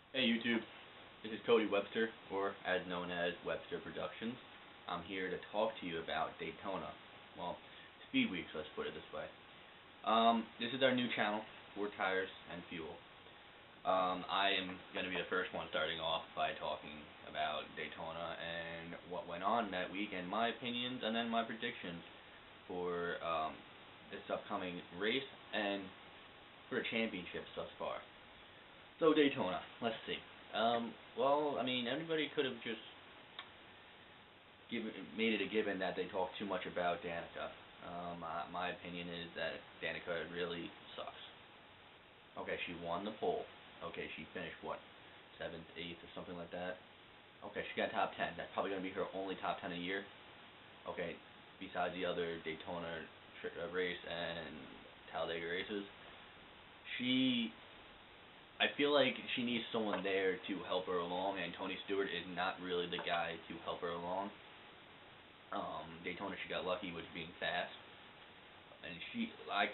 Hey YouTube, this is Cody Webster, or as known as Webster Productions. I'm here to talk to you about Daytona. Well, Speed Weeks, let's put it this way. This is our new channel, Four Tires and Fuel. I am going to be the first one starting off by talking about Daytona and what went on that week and my opinions and then my predictions for this upcoming race and for championships thus far. So Daytona, let's see. Well, I mean, everybody could have just made it a given that they talk too much about Danica. My opinion is that Danica really sucks. Okay, she won the pole. Okay, she finished what, seventh, eighth, or something like that. Okay, she got top 10. That's probably gonna be her only top 10 a year. Okay, besides the other Daytona race and Talladega races, she I feel like she needs someone there to help her along, and Tony Stewart is not really the guy to help her along. Daytona, she got lucky with being fast, and I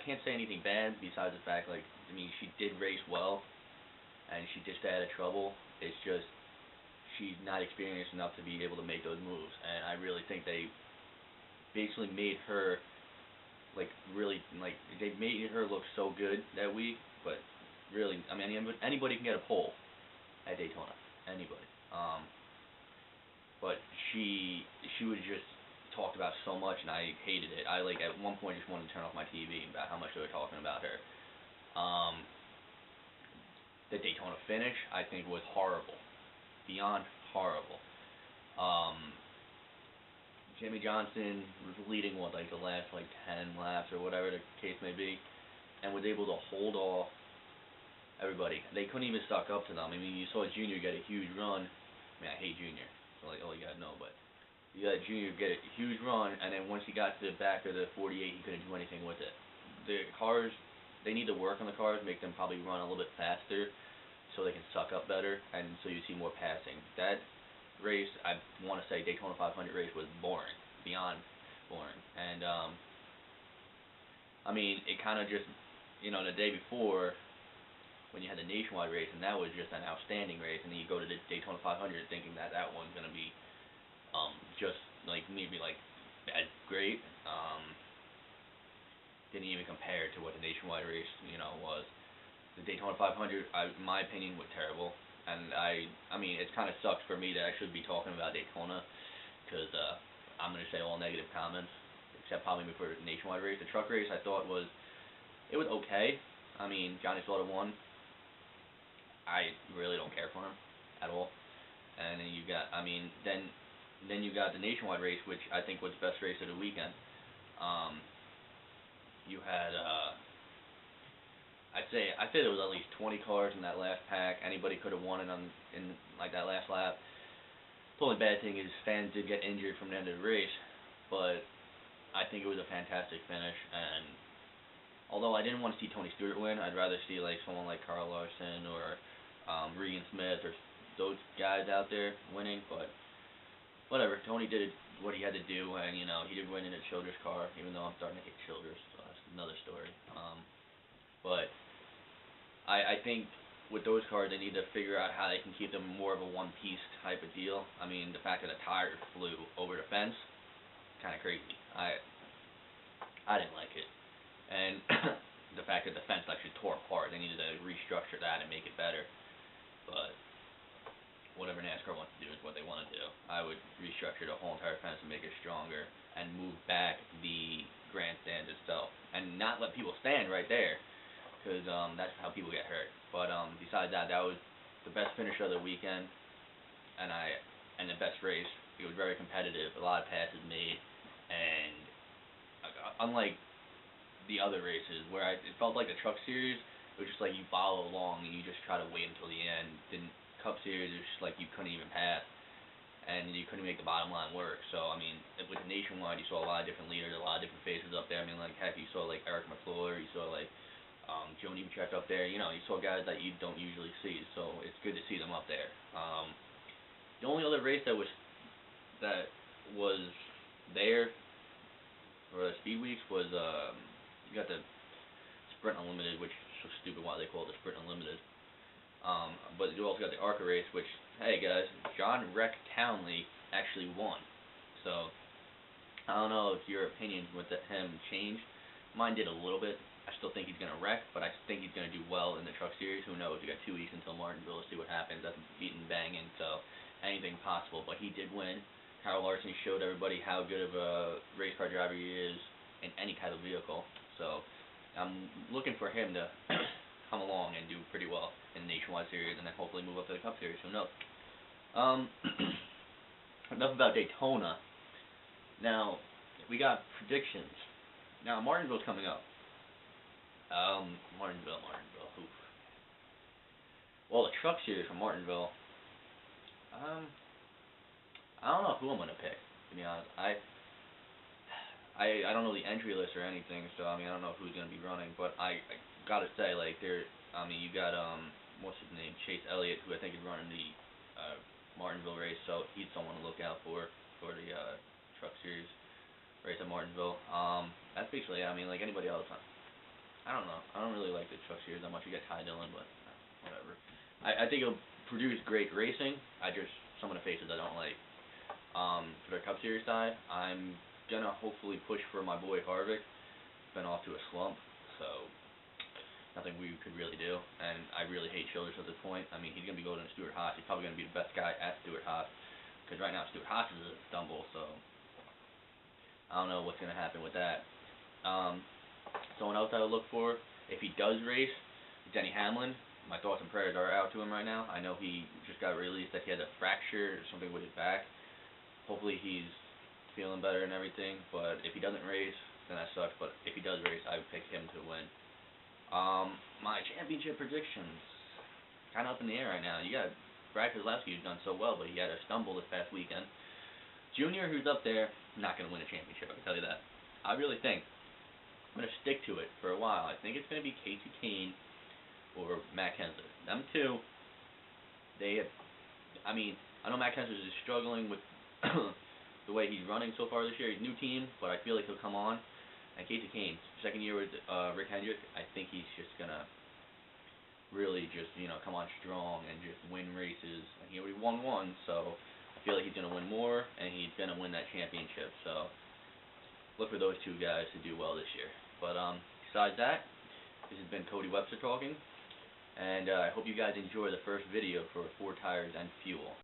can't say anything bad besides the fact, like, I mean, she did race well, and she just out of trouble. It's just she's not experienced enough to be able to make those moves, and I really think they basically made her they made her look so good that week, but really, I mean, anybody can get a pole at Daytona, anybody. But she was just talked about so much, and I hated it. I at one point just wanted to turn off my TV about how much they were talking about her. The Daytona finish I think was horrible, beyond horrible. Um, Jimmy Johnson was leading the last 10 laps or whatever the case may be, and was able to hold off everybody. They couldn't even suck up to them. I mean, you saw Junior get a huge run. I mean, I hate Junior, so all you gotta know, but you got Junior get a huge run, and then once he got to the back of the 48, he couldn't do anything with it. The cars, they need to work on the cars, make them probably run a little bit faster, so they can suck up better, and so you see more passing. That race, I want to say Daytona 500 race was boring, beyond boring, and I mean, it kind of just, the day before, when you had the nationwide race, and that was just an outstanding race, and then you go to the Daytona 500 thinking that one's gonna be just maybe as great. Didn't even compare to what the nationwide race was. The Daytona 500, in my opinion, was terrible, and I mean, it kind of sucks for me that I should be talking about Daytona, because I'm gonna say all negative comments, except probably for the nationwide race. The truck race I thought was okay. I mean, Johnny Slaughter won. I really don't care for him at all. And then then you got the nationwide race, which I think was the best race of the weekend. You had I'd say there was at least 20 cars in that last pack. Anybody could have won it in that last lap. The only bad thing is fans did get injured from the end of the race, but I think it was a fantastic finish. And although I didn't want to see Tony Stewart win, I'd rather see someone like Carl Larson or Regan Smith or those guys out there winning. But whatever, Tony did what he had to do, and he did win in a Childress car, even though I'm starting to hate Childress, so that's another story. But I think with those cars, they need to figure out how they can keep them more of a one-piece type of deal. I mean, the fact that a tire flew over the fence, kind of crazy. I didn't like it. And the fact that the fence actually tore apart, they needed to restructure that and make it better. But whatever NASCAR wants to do is what they want to do. I would restructure the whole entire fence and make it stronger, and move back the grandstand itself, and not let people stand right there, because that's how people get hurt. But besides that, that was the best finish of the weekend, and the best race. It was very competitive, a lot of passes made, and unlike the other races where it felt like the Truck Series, it was just you follow along and you just try to wait until the end. Then Cup Series, it was just you couldn't even pass, and you couldn't make the bottom line work. So I mean, with the nationwide, you saw a lot of different leaders, a lot of different faces up there. I mean, heck, you saw Eric McClure, you saw Joe Nemechek up there. You saw guys that you don't usually see. So it's good to see them up there. The only other race that was there for the Speed Weeks was you got the Sprint Unlimited, which is so stupid why they call it the Sprint Unlimited. but you also got the ARCA race, which, hey guys, John Wreck Townley actually won. So, I don't know if your opinions with him changed. Mine did a little bit. I still think he's going to wreck, but I think he's going to do well in the Truck Series. Who knows? We got 2 weeks until Martinsville to see what happens. That's beating banging, so anything possible. But he did win. Kyle Larson showed everybody how good of a race car driver he is in any kind of vehicle. So I'm looking for him to come along and do pretty well in the Nationwide Series, and then hopefully move up to the Cup Series. Who knows? Enough about Daytona. Now, we got predictions. Now, Martinsville's coming up. Martinsville. Oof. Well, the Truck Series from Martinsville. I don't know who I'm gonna pick. To be honest, I don't know the entry list or anything, so I mean I don't know who's gonna be running. But I gotta say, like you got what's his name, Chase Elliott, who I think is running the Martinsville race, so he's someone to look out for the Truck Series race at Martinsville. That's basically it. I mean, like anybody else. I don't know. I don't really like the Truck Series that much. You got Ty Dillon, but whatever. I think it'll produce great racing. Some of the faces I don't like. For the Cup Series side, I'm gonna hopefully push for my boy Harvick. Been off to a slump, so nothing we could really do. And I really hate Childress at this point. I mean, he's gonna be going to Stewart-Haas. He's probably gonna be the best guy at Stewart-Haas, because right now Stewart-Haas is a stumble. So I don't know what's gonna happen with that. Someone else I would look for, if he does race, Denny Hamlin. My thoughts and prayers are out to him right now. I know he just got released that he had a fracture or something with his back. Hopefully he's feeling better and everything, but if he doesn't race, then that sucks. But if he does race, I would pick him to win. My championship predictions, kind of up in the air right now. You got Brad Keselowski, who's done so well, but he had a stumble this past weekend. Junior, who's up there, not going to win a championship, I can tell you that. I really think I'm going to stick to it for a while. I think it's going to be Casey Kane or Matt Kenseth. Them two, I know Matt Kenseth is struggling with the way he's running so far this year. He's a new team, but I feel like he'll come on. And Casey Kane, second year with Rick Hendrick, I think he's just going to really just, come on strong and just win races. And he already won one, so I feel like he's going to win more, and he's going to win that championship. So look for those two guys to do well this year. But besides that, this has been Cody Webster talking, and I hope you guys enjoy the first video for 4 Tires and Fuel.